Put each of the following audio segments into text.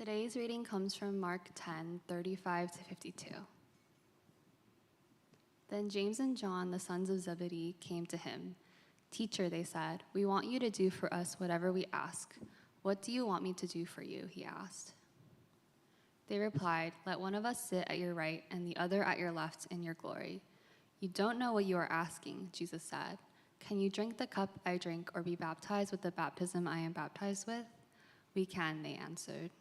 Today's reading comes from Mark 10:35-52. Then James and John, the sons of Zebedee, came to him. "Teacher," they said, "we want you to do for us whatever we ask." "What do you want me to do for you?" he asked. They replied, "Let one of us sit at your right and the other at your left in your glory." "You don't know what you are asking," Jesus said. "Can you drink the cup I drink or be baptized with the baptism I am baptized with?" "We can," they answered.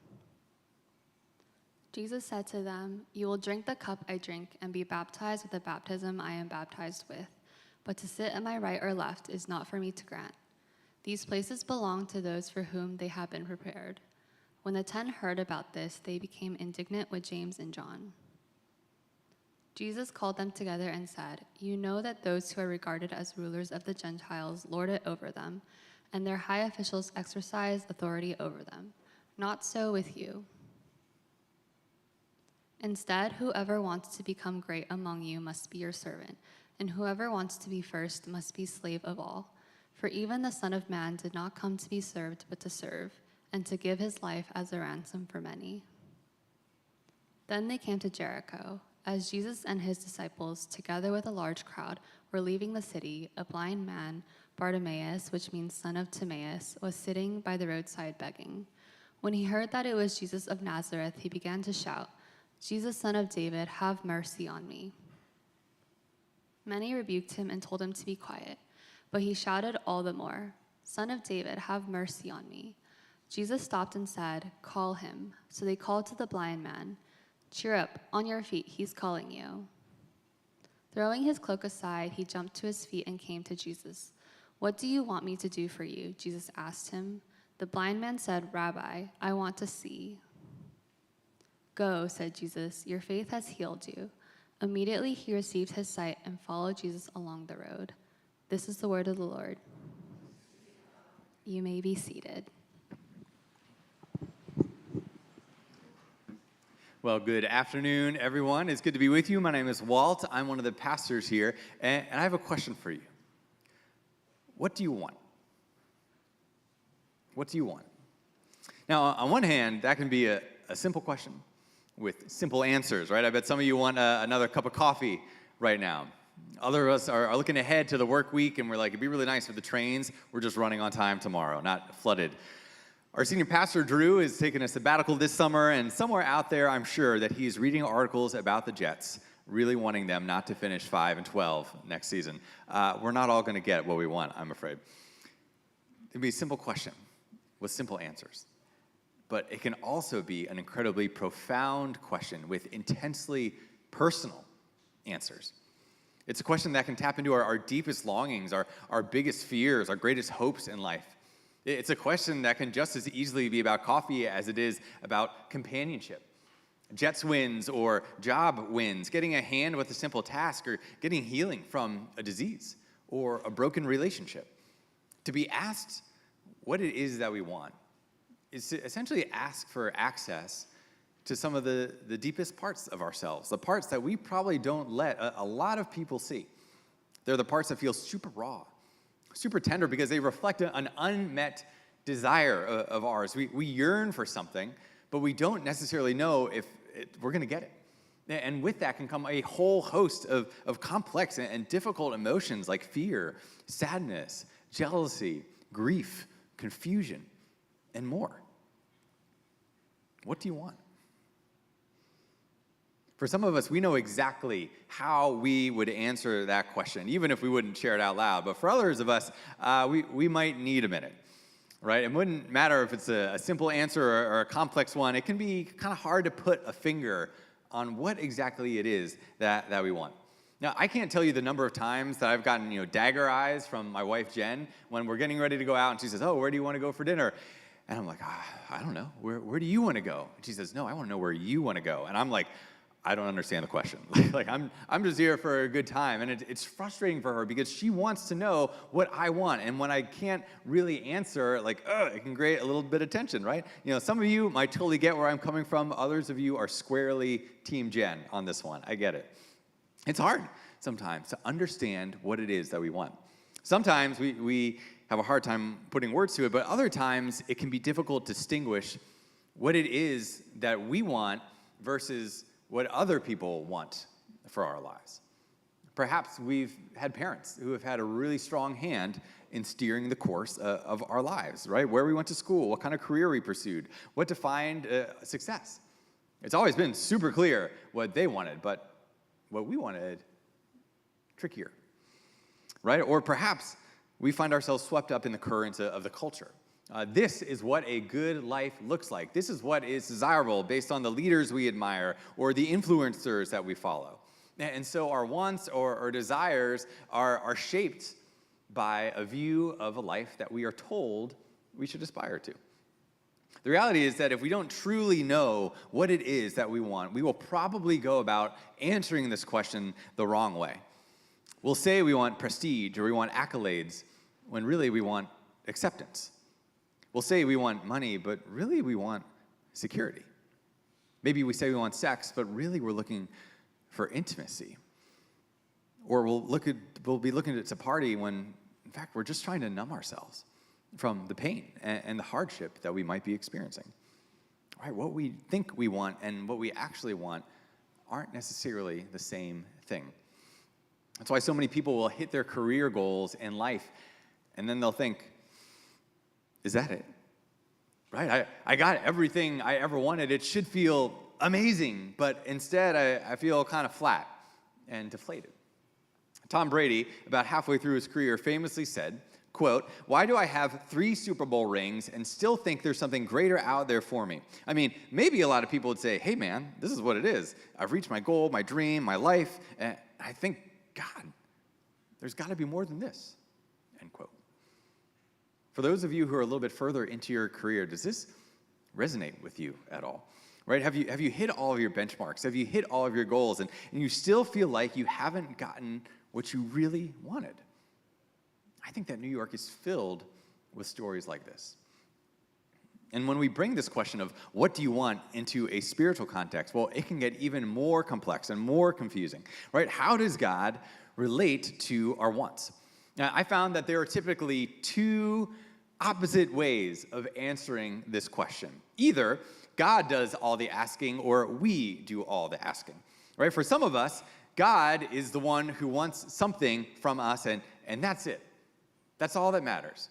Jesus said to them, "You will drink the cup I drink and be baptized with the baptism I am baptized with, but to sit at my right or left is not for me to grant. These places belong to those for whom they have been prepared." When the 10 heard about this, they became indignant with James and John. Jesus called them together and said, "You know that those who are regarded as rulers of the Gentiles lord it over them, and their high officials exercise authority over them. Not so with you. Instead, whoever wants to become great among you must be your servant, and whoever wants to be first must be slave of all. For even the Son of Man did not come to be served, but to serve, and to give his life as a ransom for many." Then they came to Jericho. As Jesus and his disciples, together with a large crowd, were leaving the city, a blind man, Bartimaeus, which means son of Timaeus, was sitting by the roadside begging. When he heard that it was Jesus of Nazareth, he began to shout, "Jesus, Son of David, have mercy on me." Many rebuked him and told him to be quiet, but he shouted all the more, "Son of David, have mercy on me." Jesus stopped and said, "Call him." So they called to the blind man, "Cheer up, on your feet, he's calling you." Throwing his cloak aside, he jumped to his feet and came to Jesus. "What do you want me to do for you?" Jesus asked him. The blind man said, "Rabbi, I want to see." "Go," said Jesus, "your faith has healed you." Immediately he received his sight and followed Jesus along the road. This is the word of the Lord. You may be seated. Well, good afternoon, everyone. It's good to be with you. My name is Walt. I'm one of the pastors here, and I have a question for you. What do you want? What do you want? Now, on one hand, that can be a simple question with simple answers, right? I bet some of you want another cup of coffee right now. Other of us are looking ahead to the work week, and we're like, it'd be really nice if the trains were just running on time tomorrow, not flooded. Our senior pastor, Drew, is taking a sabbatical this summer, and somewhere out there, I'm sure that he's reading articles about the Jets, really wanting them not to finish 5-12 next season. We're not all going to get what we want, I'm afraid. It'd be a simple question with simple answers. But it can also be an incredibly profound question with intensely personal answers. It's a question that can tap into our deepest longings, our biggest fears, our greatest hopes in life. It's a question that can just as easily be about coffee as it is about companionship. Jets wins or job wins, getting a hand with a simple task, or getting healing from a disease or a broken relationship. To be asked what it is that we want is to essentially ask for access to some of the deepest parts of ourselves, the parts that we probably don't let a lot of people see. They're the parts that feel super raw, super tender, because they reflect an unmet desire of ours. We yearn for something, but we don't necessarily know if we're going to get it. And with that can come a whole host of complex and difficult emotions like fear, sadness, jealousy, grief, confusion, and more. What do you want? For some of us, we know exactly how we would answer that question, even if we wouldn't share it out loud. But for others of us, we might need a minute, right? It wouldn't matter if it's a simple answer or a complex one. It can be kind of hard to put a finger on what exactly it is that we want. Now, I can't tell you the number of times that I've gotten, dagger eyes from my wife, Jen, when we're getting ready to go out, and she says, "Oh, where do you want to go for dinner?" And I'm like, I don't know. Where do you want to go? And she says, "No, I want to know where you want to go." And I'm like, I don't understand the question. I'm just here for a good time. And it's frustrating for her because she wants to know what I want. And when I can't really answer, it can create a little bit of tension, right? Some of you might totally get where I'm coming from. Others of you are squarely Team Jen on this one. I get it. It's hard sometimes to understand what it is that we want. Sometimes we have a hard time putting words to it, but other times it can be difficult to distinguish what it is that we want versus what other people want for our lives. Perhaps we've had parents who have had a really strong hand in steering the course of our lives, right? Where we went to school, what kind of career we pursued, what defined success. It's always been super clear what they wanted, but what we wanted, trickier, right? Or perhaps we find ourselves swept up in the currents of the culture. This is what a good life looks like. This is what is desirable based on the leaders we admire or the influencers that we follow. And so our wants or desires are shaped by a view of a life that we are told we should aspire to. The reality is that if we don't truly know what it is that we want, we will probably go about answering this question the wrong way. We'll say we want prestige or we want accolades when really we want acceptance. We'll say we want money, but really we want security. Maybe we say we want sex, but really we're looking for intimacy. Or we'll be looking to party when, in fact, we're just trying to numb ourselves from the pain and the hardship that we might be experiencing. Right? What we think we want and what we actually want aren't necessarily the same thing. That's why so many people will hit their career goals in life, and then they'll think, is that it? Right? I got everything I ever wanted. It should feel amazing, but instead I feel kind of flat and deflated. Tom Brady, about halfway through his career, famously said, quote, "Why do I have 3 Super Bowl rings and still think there's something greater out there for me?" I mean, maybe a lot of people would say, hey man, this is what it is. I've reached my goal, my dream, my life, and I think, God, there's got to be more than this, end quote. For those of you who are a little bit further into your career, does this resonate with you at all? Right? Have you hit all of your benchmarks? Have you hit all of your goals? And you still feel like you haven't gotten what you really wanted? I think that New York is filled with stories like this. And when we bring this question of what do you want into a spiritual context, well, it can get even more complex and more confusing, right? How does God relate to our wants? Now, I found that there are typically 2 opposite ways of answering this question. Either God does all the asking or we do all the asking, right? For some of us, God is the one who wants something from us, and that's it. That's all that matters.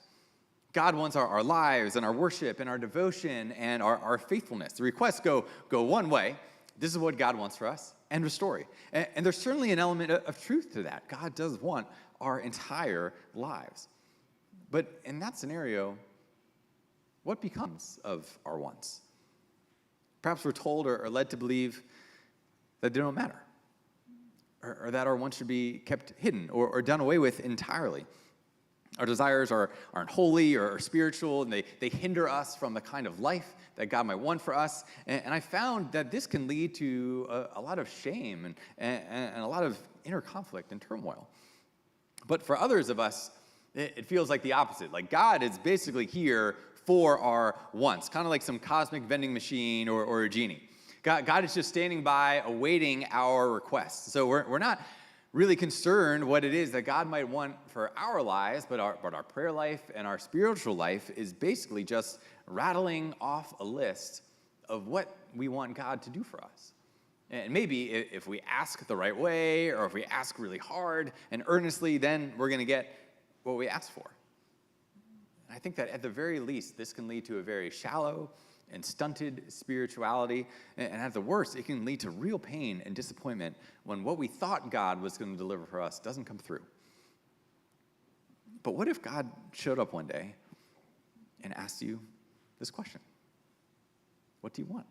God wants our lives and our worship and our devotion and our faithfulness. The requests go one way. This is what God wants for us. End of story. And there's certainly an element of truth to that. God does want our entire lives. But in that scenario, what becomes of our wants? Perhaps we're told or led to believe that they don't matter, or that our wants should be kept hidden or done away with entirely. Our desires aren't holy or spiritual, and they hinder us from the kind of life that God might want for us. And I found that this can lead to a lot of shame and a lot of inner conflict and turmoil. But for others of us, it feels like the opposite. Like God is basically here for our wants, kind of like some cosmic vending machine or a genie. God is just standing by awaiting our requests. So we're not really concerned what it is that God might want for our lives, but our prayer life and our spiritual life is basically just rattling off a list of what we want God to do for us. And maybe if we ask the right way, or if we ask really hard and earnestly, then we're going to get what we ask for. And I think that at the very least, this can lead to a very shallow and stunted spirituality. And at the worst, it can lead to real pain and disappointment when what we thought God was going to deliver for us doesn't come through. But what if God showed up one day and asked you this question? What do you want?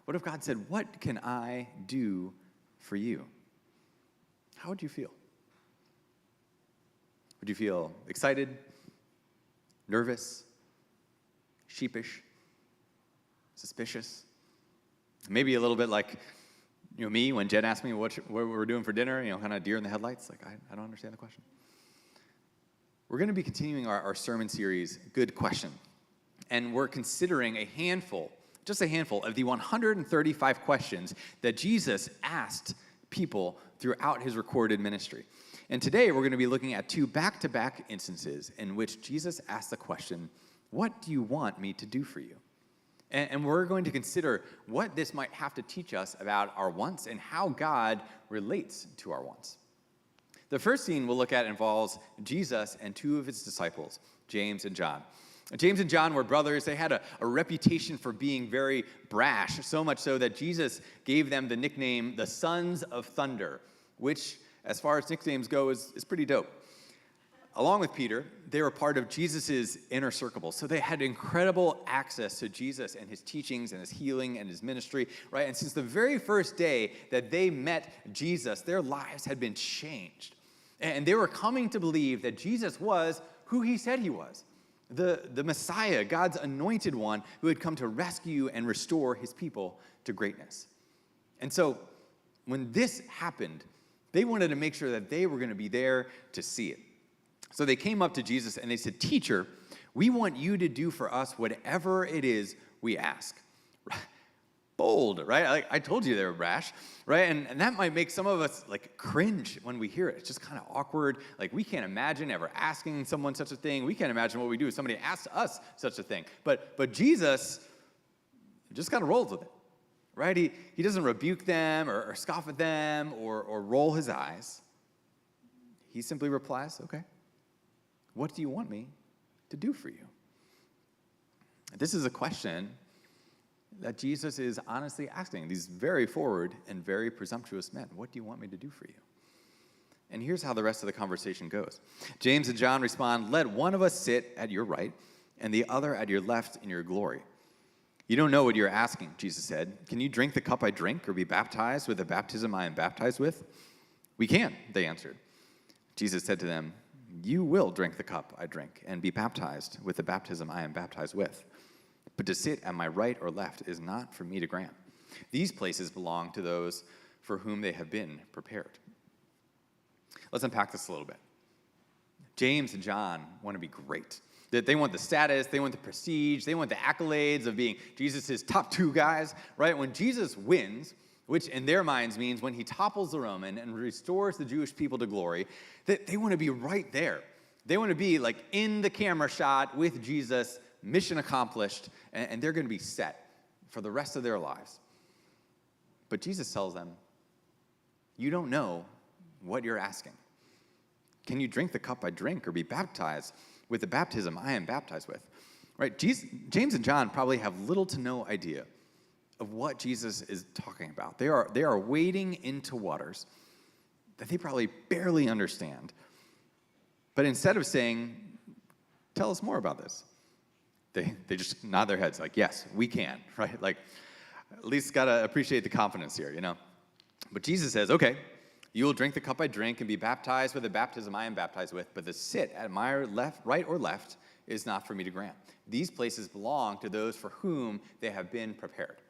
What if God said, what can I do for you? How would you feel? Would you feel excited, nervous, sheepish, suspicious? Maybe a little bit like, me when Jen asked me what we're doing for dinner, kind of deer in the headlights. Like, I don't understand the question. We're going to be continuing our sermon series, Good Question. And we're considering just a handful of the 135 questions that Jesus asked people throughout his recorded ministry. And today we're going to be looking at 2 back-to-back instances in which Jesus asked the question, what do you want me to do for you? And we're going to consider what this might have to teach us about our wants and how God relates to our wants. The first scene we'll look at involves Jesus and two of his disciples, James and John. James and John were brothers. They had a reputation for being very brash, so much so that Jesus gave them the nickname the Sons of Thunder, which, as far as nicknames go, is pretty dope. Along with Peter, they were part of Jesus' inner circle. So they had incredible access to Jesus and his teachings and his healing and his ministry, right? And since the very first day that they met Jesus, their lives had been changed. And they were coming to believe that Jesus was who he said he was, the Messiah, God's anointed one who had come to rescue and restore his people to greatness. And so when this happened, they wanted to make sure that they were going to be there to see it. So they came up to Jesus and they said, "Teacher, we want you to do for us whatever it is we ask." Bold, right? I told you they were brash, right? And that might make some of us like cringe when we hear it. It's just kind of awkward. Like we can't imagine ever asking someone such a thing. We can't imagine what we do if somebody asks us such a thing. But Jesus just kind of rolls with it, right? He doesn't rebuke them or scoff at them or roll his eyes. He simply replies, "Okay, what do you want me to do for you?" This is a question that Jesus is honestly asking these very forward and very presumptuous men. What do you want me to do for you? And here's how the rest of the conversation goes. James and John respond, "Let one of us sit at your right and the other at your left in your glory." "You don't know what you're asking," Jesus said. "Can you drink the cup I drink or be baptized with the baptism I am baptized with?" "We can," they answered. Jesus said to them, "You will drink the cup I drink and be baptized with the baptism I am baptized with. But to sit at my right or left is not for me to grant. These places belong to those for whom they have been prepared." Let's unpack this a little bit. James and John want to be great. They want the status, they want the prestige, they want the accolades of being Jesus' top two guys, right? When Jesus wins, which in their minds means when he topples the Roman and restores the Jewish people to glory, they want to be right there. They want to be like in the camera shot with Jesus, mission accomplished, and they're going to be set for the rest of their lives. But Jesus tells them, "You don't know what you're asking. Can you drink the cup I drink or be baptized with the baptism I am baptized with?" Right? James and John probably have little to no idea of what Jesus is talking about. They are wading into waters that they probably barely understand. But instead of saying, "Tell us more about this," they just nod their heads like, "Yes, we can," right? Like, at least gotta appreciate the confidence here, you know? But Jesus says, "Okay, you will drink the cup I drink and be baptized with the baptism I am baptized with, but the sit at my right or left is not for me to grant. These places belong to those for whom they have been prepared."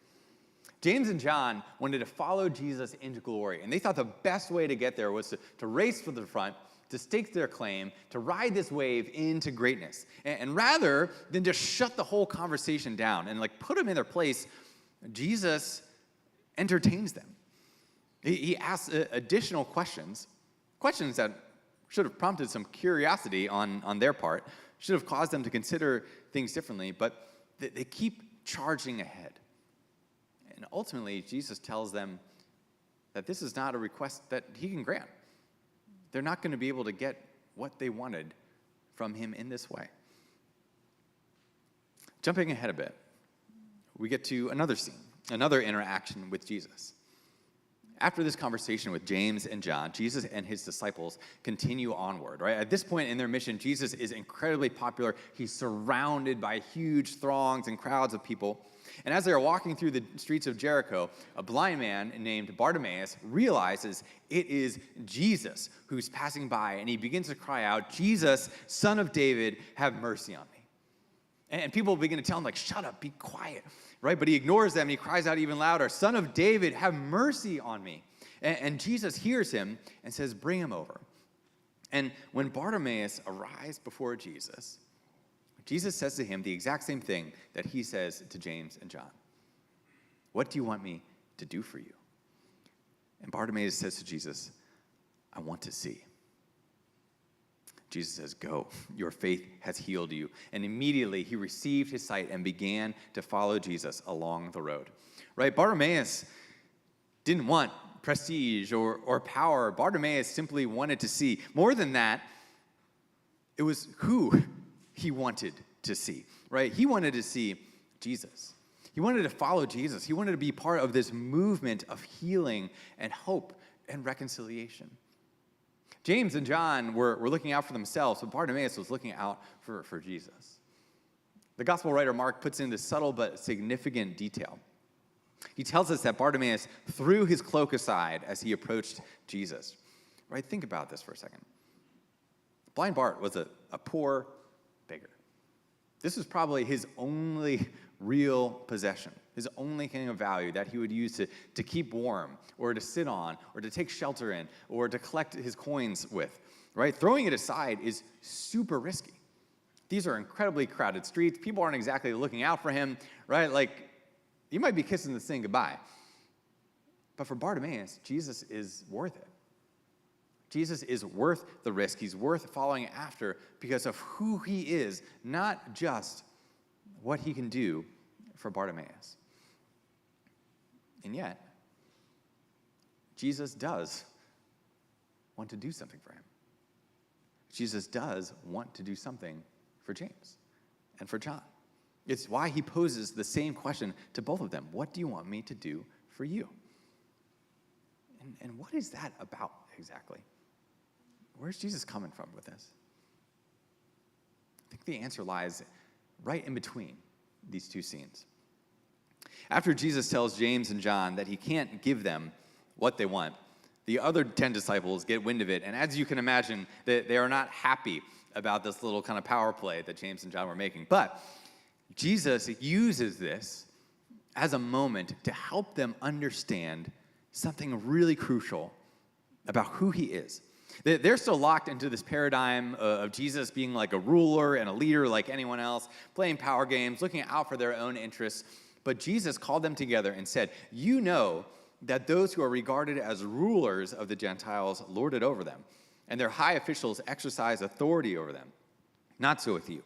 James and John wanted to follow Jesus into glory, and they thought the best way to get there was to race for the front, to stake their claim, to ride this wave into greatness. And rather than just shut the whole conversation down and like put them in their place, Jesus entertains them. He asks additional questions that should have prompted some curiosity on their part, should have caused them to consider things differently, but they keep charging ahead. And ultimately, Jesus tells them that this is not a request that he can grant. They're not going to be able to get what they wanted from him in this way. Jumping ahead a bit, we get to another scene, another interaction with Jesus. After this conversation with James and John, Jesus and his disciples continue onward, right? At this point in their mission, Jesus is incredibly popular. He's surrounded by huge throngs and crowds of people. And as they are walking through the streets of Jericho, a blind man named Bartimaeus realizes it is Jesus who's passing by, and he begins to cry out, "Jesus, Son of David, have mercy on me." And people begin to tell him, like, "Shut up, be quiet," right? But he ignores them, and he cries out even louder, "Son of David, have mercy on me." And Jesus hears him and says, "Bring him over." And when Bartimaeus arrives before Jesus, Jesus says to him the exact same thing that he says to James and John. "What do you want me to do for you?" And Bartimaeus says to Jesus, "I want to see." Jesus says, "Go, your faith has healed you." And immediately he received his sight and began to follow Jesus along the road. Right? Bartimaeus didn't want prestige or power. Bartimaeus simply wanted to see. More than that, it was who he wanted to see, right? He wanted to see Jesus. He wanted to follow Jesus. He wanted to be part of this movement of healing and hope and reconciliation. James and John were looking out for themselves, but Bartimaeus was looking out for Jesus. The gospel writer Mark puts in this subtle but significant detail. He tells us that Bartimaeus threw his cloak aside as he approached Jesus. Right? Think about this for a second. Blind Bart was a poor beggar. This was probably his only real possession, his only thing of value that he would use to keep warm or to sit on or to take shelter in or to collect his coins with, right? Throwing it aside is super risky. These are incredibly crowded streets. People aren't exactly looking out for him, right? Like, you might be kissing this thing goodbye. But for Bartimaeus, Jesus is worth it. Jesus is worth the risk. He's worth following after because of who he is, not just what he can do for Bartimaeus. And yet, Jesus does want to do something for him. Jesus does want to do something for James and for John. It's why he poses the same question to both of them. What do you want me to do for you? And what is that about exactly? Where's Jesus coming from with this? I think the answer lies right in between these two scenes. After Jesus tells James and John that he can't give them what they want, the other 10 disciples get wind of it, and as you can imagine, they are not happy about this little kind of power play that James and John were making. But Jesus uses this as a moment to help them understand something really crucial about who he is. They're still locked into this paradigm of Jesus being like a ruler and a leader like anyone else, playing power games, looking out for their own interests. But Jesus called them together and said, "You know that those who are regarded as rulers of the Gentiles lord it over them, and their high officials exercise authority over them. Not so with you.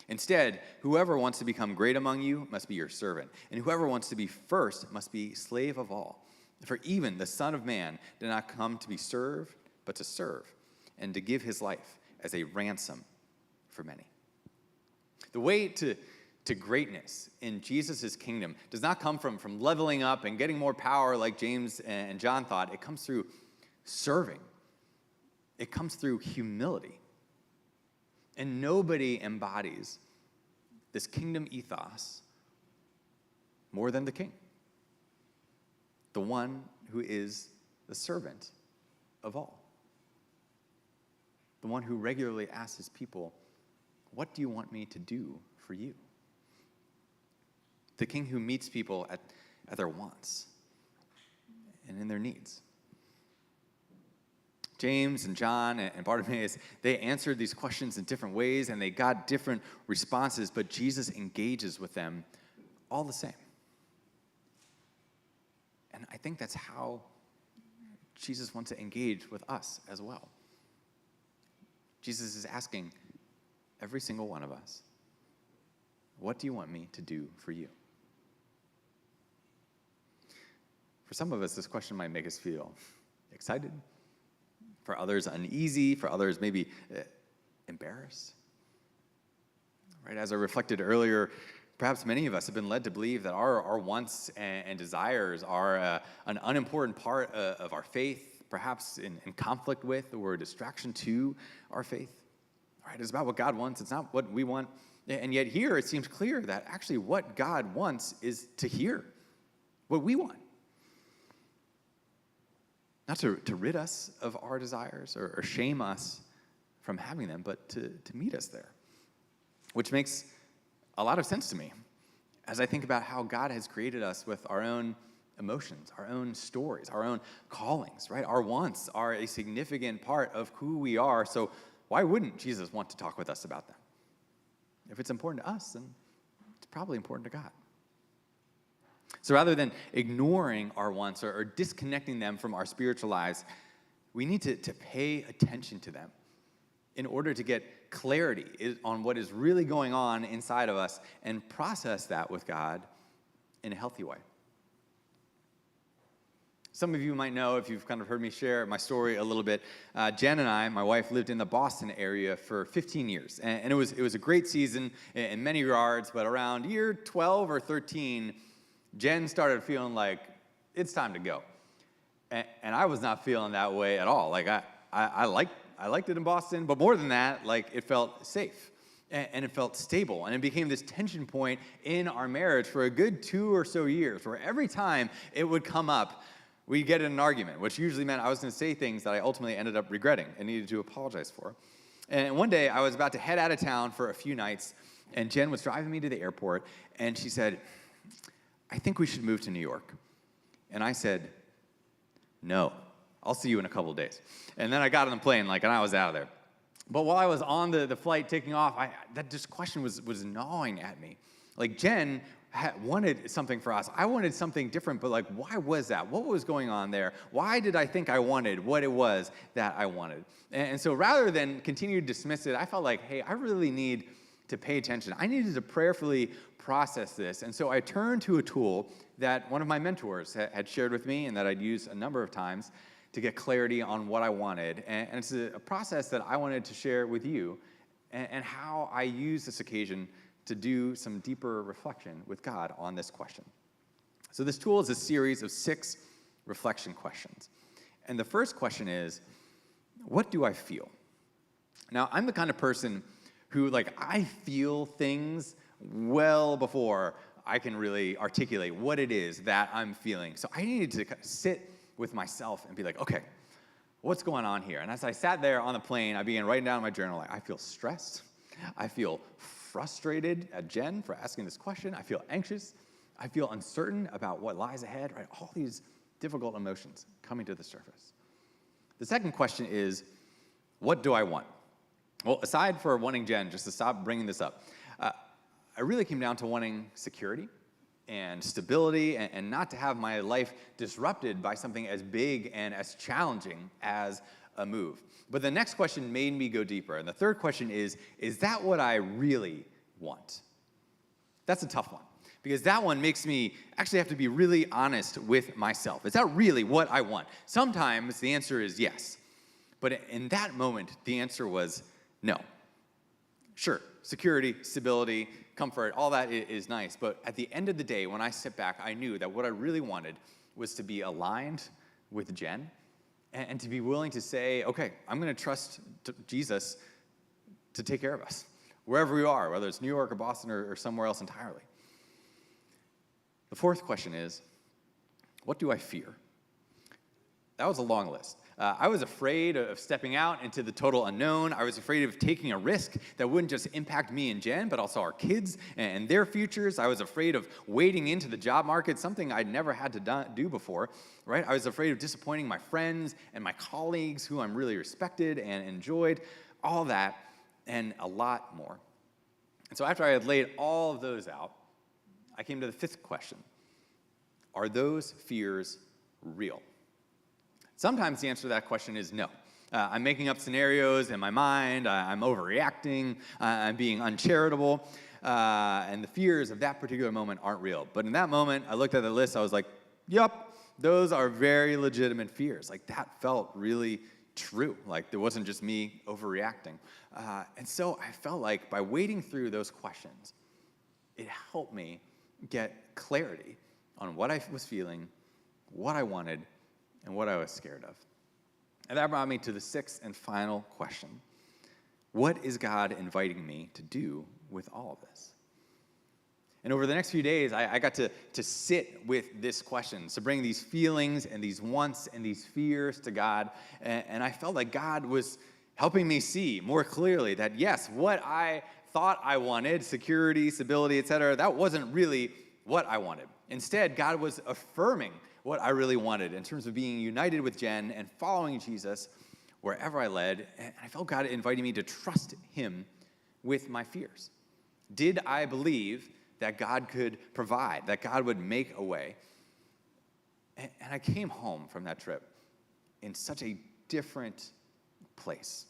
Instead, whoever wants to become great among you must be your servant, and whoever wants to be first must be slave of all. For even the Son of Man did not come to be served, but to serve, and to give his life as a ransom for many." The way to greatness in Jesus' kingdom does not come from leveling up and getting more power like James and John thought. It comes through serving. It comes through humility. And nobody embodies this kingdom ethos more than the king, the one who is the servant of all. The one who regularly asks his people, "What do you want me to do for you?" The king who meets people at their wants and in their needs. James and John and Bartimaeus, they answered these questions in different ways and they got different responses, but Jesus engages with them all the same. And I think that's how Jesus wants to engage with us as well. Jesus is asking every single one of us, "What do you want me to do for you?" For some of us, this question might make us feel excited. For others, uneasy. For others, maybe embarrassed. Right? As I reflected earlier, perhaps many of us have been led to believe that our wants and desires are an unimportant part of our faith, perhaps in conflict with or a distraction to our faith. Right? It's about what God wants. It's not what we want. And yet here it seems clear that actually what God wants is to hear what we want. Not to rid us of our desires or shame us from having them, but to meet us there. Which makes a lot of sense to me as I think about how God has created us with our own emotions, our own stories, our own callings, right? Our wants are a significant part of who we are, so why wouldn't Jesus want to talk with us about them? If it's important to us, then it's probably important to God. So rather than ignoring our wants or disconnecting them from our spiritual lives, we need to pay attention to them in order to get clarity on what is really going on inside of us and process that with God in a healthy way. Some of you might know, if you've kind of heard me share my story a little bit, Jen and I, my wife, lived in the Boston area for 15 years. And it was a great season in many regards, but around year 12 or 13, Jen started feeling like it's time to go. And I was not feeling that way at all. Like I liked it in Boston, but more than that, like it felt safe and it felt stable. And it became this tension point in our marriage for a good 2 or so years, where every time it would come up, we'd get in an argument, which usually meant I was going to say things that I ultimately ended up regretting and needed to apologize for. And one day, I was about to head out of town for a few nights, and Jen was driving me to the airport, and she said, "I think we should move to New York." And I said, "No, I'll see you in a couple of days." And then I got on the plane, and I was out of there. But while I was on the flight taking off, that question was gnawing at me. Like, Jen wanted something for us. I wanted something different, but why was that? What was going on there? Why did I think I wanted what it was that I wanted? And so rather than continue to dismiss it, I felt like, hey, I really need to pay attention. I needed to prayerfully process this. And so I turned to a tool that one of my mentors had shared with me and that I'd used a number of times to get clarity on what I wanted. And it's a process that I wanted to share with you and how I use this occasion to do some deeper reflection with God on this question. So this tool is a series of 6 reflection questions. And the first question is, what do I feel? Now, I'm the kind of person who, I feel things well before I can really articulate what it is that I'm feeling. So I needed to kind of sit with myself and be like, okay, what's going on here? And as I sat there on the plane, I began writing down in my journal, I feel stressed. I feel frustrated at Jen for asking this question. I feel anxious. I feel uncertain about what lies ahead, right? All these difficult emotions coming to the surface. The second question is, what do I want? Well, aside for wanting Jen, just to stop bringing this up, I really came down to wanting security and stability and not to have my life disrupted by something as big and as challenging as a move. But the next question made me go deeper. And the third question is that what I really want? That's a tough one, because that one makes me actually have to be really honest with myself. Is that really what I want? Sometimes the answer is yes. But in that moment, the answer was no. Sure, security, stability, comfort, all that is nice. But at the end of the day, when I sit back, I knew that what I really wanted was to be aligned with Jen and to be willing to say, okay, I'm going to trust Jesus to take care of us, wherever we are, whether it's New York or Boston or somewhere else entirely. The fourth question is, what do I fear? That was a long list. I was afraid of stepping out into the total unknown. I was afraid of taking a risk that wouldn't just impact me and Jen, but also our kids and their futures. I was afraid of wading into the job market, something I'd never had to do before, right? I was afraid of disappointing my friends and my colleagues who I'm really respected and enjoyed, all that and a lot more. And so after I had laid all of those out, I came to the fifth question. Are those fears real? Sometimes the answer to that question is no. I'm making up scenarios in my mind, I'm overreacting, I'm being uncharitable, and the fears of that particular moment aren't real. But in that moment, I looked at the list, I was like, yup, those are very legitimate fears. That felt really true. There wasn't just me overreacting. And so I felt like by wading through those questions, it helped me get clarity on what I was feeling, what I wanted, and what I was scared of. And that brought me to the sixth and final question. What is God inviting me to do with all of this? And over the next few days, I got to sit with this question, to bring these feelings and these wants and these fears to God. And I felt like God was helping me see more clearly that, yes, what I thought I wanted, security, stability, etc., that wasn't really what I wanted. Instead, God was affirming what I really wanted in terms of being united with Jen and following Jesus wherever I led. And I felt God inviting me to trust him with my fears. Did I believe that God could provide, that God would make a way? And I came home from that trip in such a different place.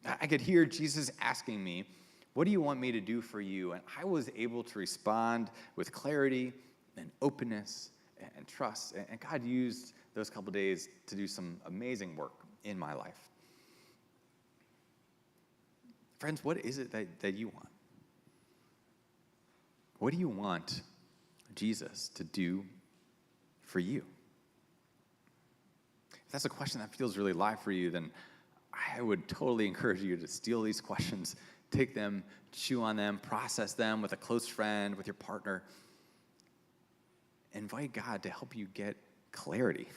I could hear Jesus asking me, what do you want me to do for you? And I was able to respond with clarity and openness and trust. And God used those couple days to do some amazing work in my life. Friends, what is it that you want? What do you want Jesus to do for you? If that's a question that feels really live for you, then I would totally encourage you to steal these questions, take them, chew on them, process them with a close friend, with your partner. Invite God to help you get clarity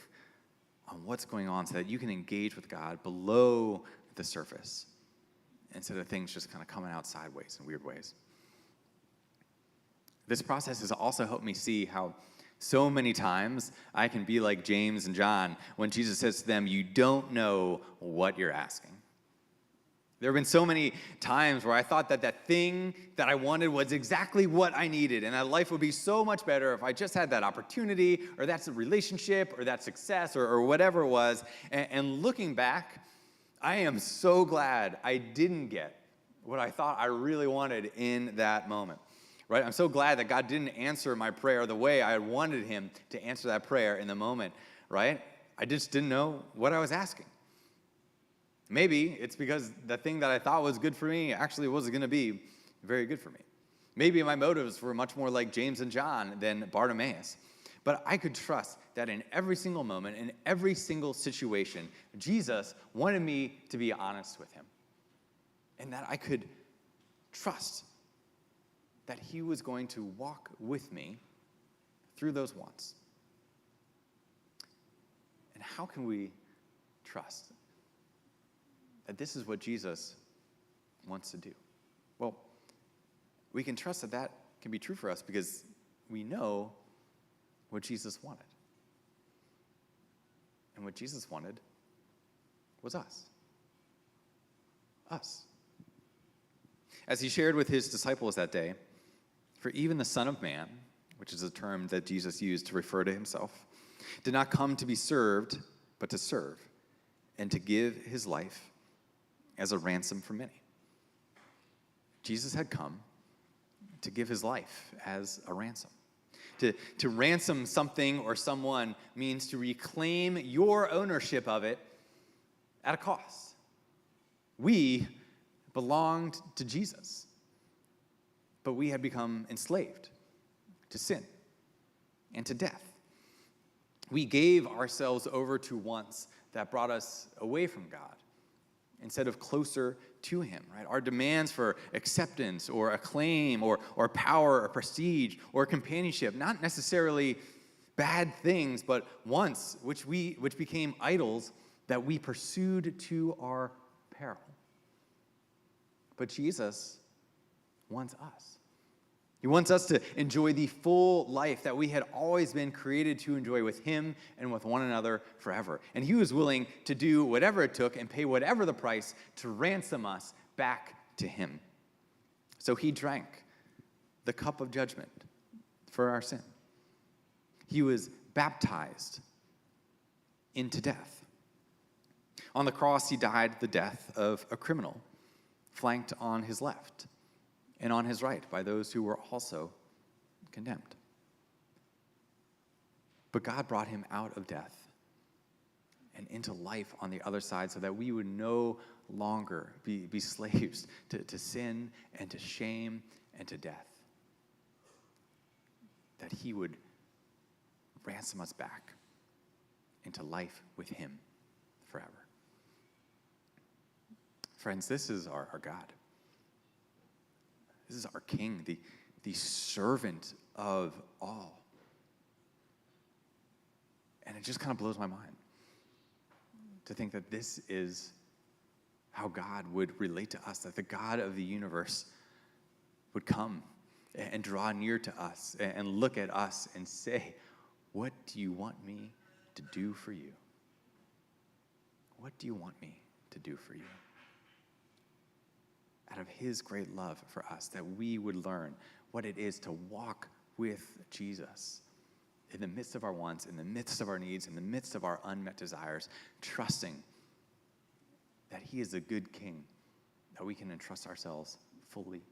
on what's going on so that you can engage with God below the surface instead of things just kind of coming out sideways in weird ways. This process has also helped me see how so many times I can be like James and John when Jesus says to them, you don't know what you're asking. There have been so many times where I thought that thing that I wanted was exactly what I needed, and that life would be so much better if I just had that opportunity, or that's a relationship, or that success, or whatever it was. And looking back, I am so glad I didn't get what I thought I really wanted in that moment. Right? I'm so glad that God didn't answer my prayer the way I wanted him to answer that prayer in the moment, right? I just didn't know what I was asking. Maybe it's because the thing that I thought was good for me actually wasn't going to be very good for me. Maybe my motives were much more like James and John than Bartimaeus. But I could trust that in every single moment, in every single situation, Jesus wanted me to be honest with him. And that I could trust that he was going to walk with me through those wants. And how can we trust that this is what Jesus wants to do? Well, we can trust that that can be true for us because we know what Jesus wanted. And what Jesus wanted was us. Us. As he shared with his disciples that day, for even the Son of Man, which is a term that Jesus used to refer to himself, did not come to be served, but to serve, and to give his life as a ransom for many. Jesus had come to give his life as a ransom. To ransom something or someone means to reclaim your ownership of it at a cost. We belonged to Jesus, but we had become enslaved to sin and to death. We gave ourselves over to wants that brought us away from God instead of closer to him, right? Our demands for acceptance or acclaim or power or prestige or companionship, not necessarily bad things, but wants which became idols that we pursued to our peril. But Jesus wants us. He wants us to enjoy the full life that we had always been created to enjoy with him and with one another forever. And he was willing to do whatever it took and pay whatever the price to ransom us back to him. So he drank the cup of judgment for our sin. He was baptized into death. On the cross, he died the death of a criminal, flanked on his left and on his right by those who were also condemned. But God brought him out of death and into life on the other side so that we would no longer be slaves to sin and to shame and to death. That he would ransom us back into life with him forever. Friends, this is our God. This is our King, the servant of all. And it just kind of blows my mind to think that this is how God would relate to us, that the God of the universe would come and draw near to us and look at us and say, what do you want me to do for you? What do you want me to do for you? Out of his great love for us, that we would learn what it is to walk with Jesus in the midst of our wants, in the midst of our needs, in the midst of our unmet desires, trusting that he is a good king that we can entrust ourselves fully